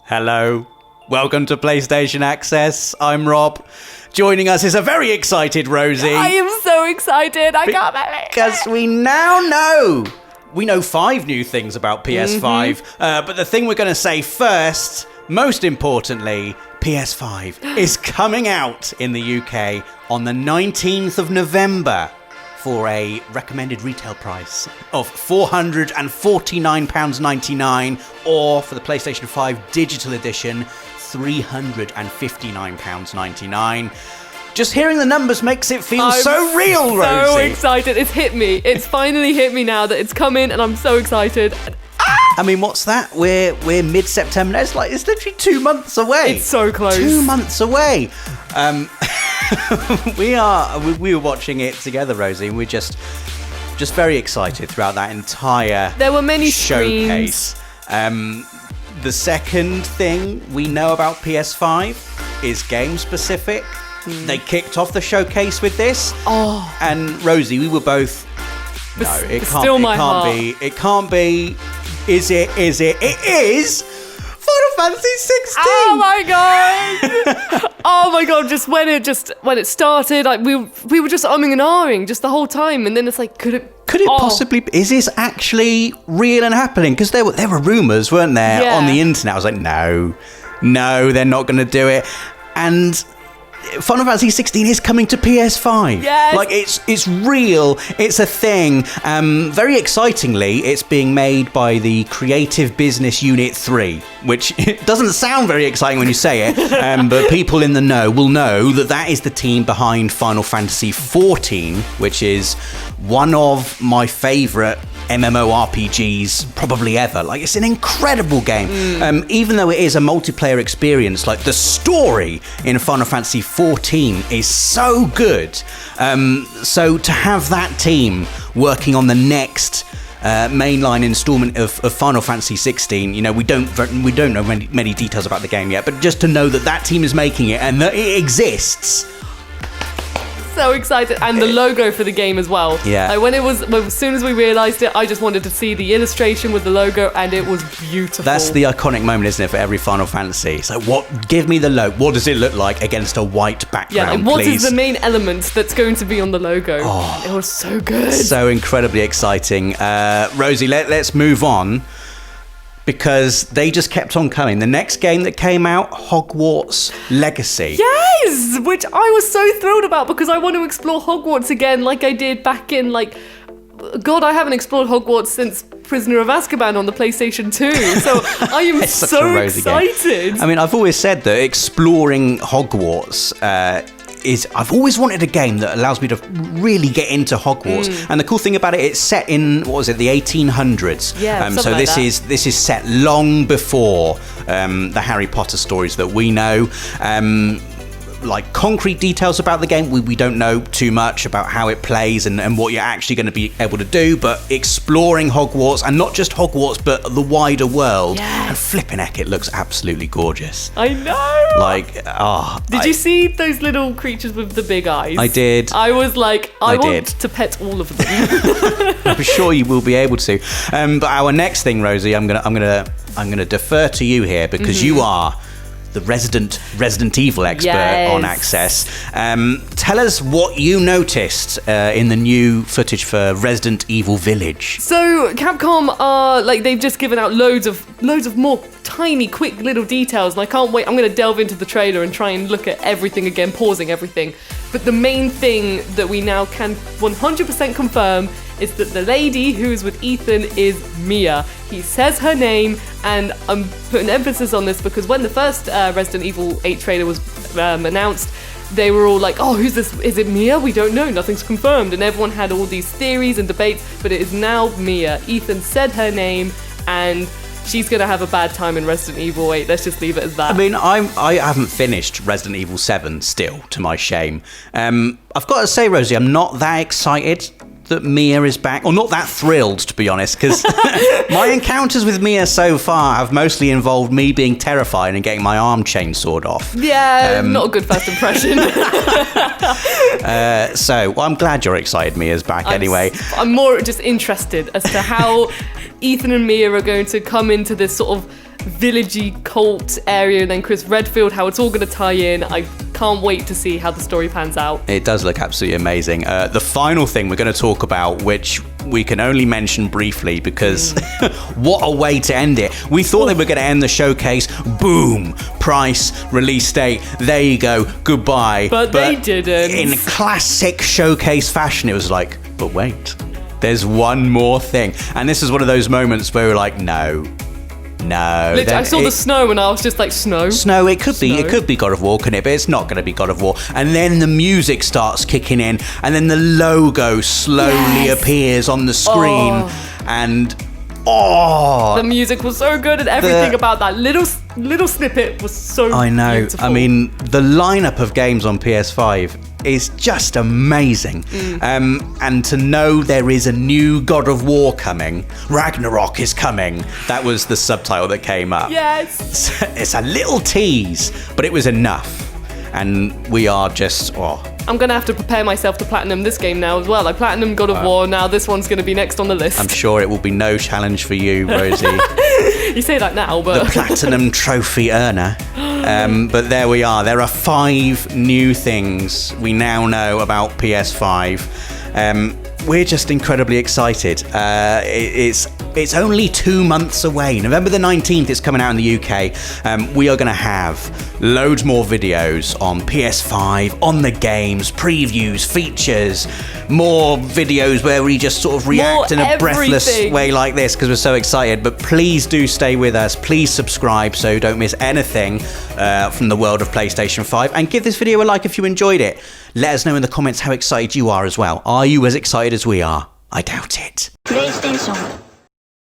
Hello. Welcome to PlayStation Access. I'm Rob. Joining us is a very excited Rosie. I am so excited. I can't believe it. Because we now know. We know 5 new things about PS5. But the thing we're going to say first, most importantly, PS5 is coming out in the UK on the 19th of November for a recommended retail price of £449.99, or for the PlayStation 5 Digital Edition, £359.99. Just hearing the numbers makes it feel so real, Rosie. So excited. It's hit me. It's finally hit me now that it's coming, and I'm so excited. I mean, what's that? We're mid-September. It's literally 2 months away. It's so close. 2 months away. We were watching it together, Rosie, and we're just very excited throughout that entire There were many showcase. The second thing we know about PS5 is game specific. They kicked off the showcase with this. Oh. And Rosie, we were both. No, it can't. Still It my can't heart. be. It can't be. Is it? Is it? It is. Final Fantasy 16. Oh my god! Oh my god! Just when it started, like we were just umming and ahhing just the whole time, and then it's like, could it Possibly? Is this actually real and happening? Because there were rumors, weren't there, Yeah. on the internet? I was like, no, they're not going to do it. And Final Fantasy 16 is coming to PS5. Yes. Like, it's real. It's a thing. Very excitingly, it's being made by the Creative Business Unit 3, which doesn't sound very exciting when you say it, but people in the know will know that is the team behind Final Fantasy 14, which is one of my favourite MMORPGs probably ever. Like, it's an incredible game. Even though it is a multiplayer experience, like, the story in Final Fantasy 14 is so good. So to have that team working on the next mainline installment of Final Fantasy 16, you know, we don't know many details about the game yet, but just to know that team is making it and that it exists. So excited, and the logo for the game as well. Yeah. Like as soon as we realised it, I just wanted to see the illustration with the logo, and it was beautiful. That's the iconic moment, isn't it, for every Final Fantasy? It's like, give me the logo. What does it look like against a white background, Yeah, like what please? is the main element that's going to be on the logo? Oh. It was so good. So incredibly exciting. Rosie, let's move on, because they just kept on coming. The next game that came out, Hogwarts Legacy. Yes, which I was so thrilled about, because I want to explore Hogwarts again, like I did back in, God, I haven't explored Hogwarts since Prisoner of Azkaban on the PlayStation 2. So I am so excited. Game. I mean, I've always said that exploring Hogwarts I've always wanted a game that allows me to really get into Hogwarts. And the cool thing about it, it's set in, what was it, the 1800s. Yeah, so this is set long before the Harry Potter stories that we know. Like, concrete details about the game, we don't know too much about how it plays and what you're actually going to be able to do, but exploring Hogwarts, and not just Hogwarts, but the wider world. Yes. And flipping heck, it looks absolutely gorgeous. I know. Did you see those little creatures with the big eyes? I did. I was like, I want did. to pet all of them. I'm sure you will be able to. But our next thing, Rosie, I'm gonna defer to you here, because you are the Resident Evil expert on Access. Tell us what you noticed in the new footage for Resident Evil Village. So Capcom are they've just given out loads of more tiny, quick little details, and I can't wait. I'm going to delve into the trailer and try and look at everything again, pausing everything. But the main thing that we now can 100% confirm is that the lady who's with Ethan is Mia. He says her name, and I'm putting emphasis on this because when the first Resident Evil 8 trailer was announced, they were all like, oh, who's this? Is it Mia? We don't know. Nothing's confirmed. And everyone had all these theories and debates, but it is now Mia. Ethan said her name, and she's going to have a bad time in Resident Evil 8. Let's just leave it as that. I mean, I haven't finished Resident Evil 7 still, to my shame. I've got to say, Rosie, I'm not that excited that Mia is back, or not that thrilled, to be honest, because my encounters with Mia so far have mostly involved me being terrified and getting my arm chainsawed off. Yeah, not a good first impression. So I'm glad you're excited Mia's back anyway. I'm more just interested as to how Ethan and Mia are going to come into this sort of villagey cult area, and then Chris Redfield, how it's all going to tie in. I can't wait to see how the story pans out. It does look absolutely amazing. The final thing we're going to talk about, which we can only mention briefly because what a way to end it. We thought they were going to end the showcase, boom, price, release date, there you go, goodbye. But they didn't. In classic showcase fashion, it was like, but wait, there's one more thing. And this is one of those moments where we're like, no. Literally, I saw the snow and I was just like, snow? Snow, it could be God of War, couldn't it? But it's not going to be God of War. And then the music starts kicking in, and then the logo slowly appears on the screen, and the music was so good, and everything about that little snippet was so I know. beautiful. I mean, the lineup of games on PS5 is just amazing. And to know there is a new God of War coming, Ragnarok is coming. That was the subtitle that came up. Yes. It's a little tease, but it was enough. And we are just, I'm going to have to prepare myself to platinum this game now as well. I platinum God of War, now this one's going to be next on the list. I'm sure it will be no challenge for you, Rosie. You say that now, but... The platinum trophy earner. But there we are. There are 5 new things we now know about PS5. We're just incredibly excited. It's only 2 months away. November the 19th, it's coming out in the UK. We are going to have loads more videos on PS5, on the games, previews, features, more videos where we just sort of react in a breathless way like this because we're so excited. But please do stay with us. Please subscribe so you don't miss anything from the world of PlayStation 5. And give this video a like if you enjoyed it. Let us know in the comments how excited you are as well. Are you as excited as we are? I doubt it. PlayStation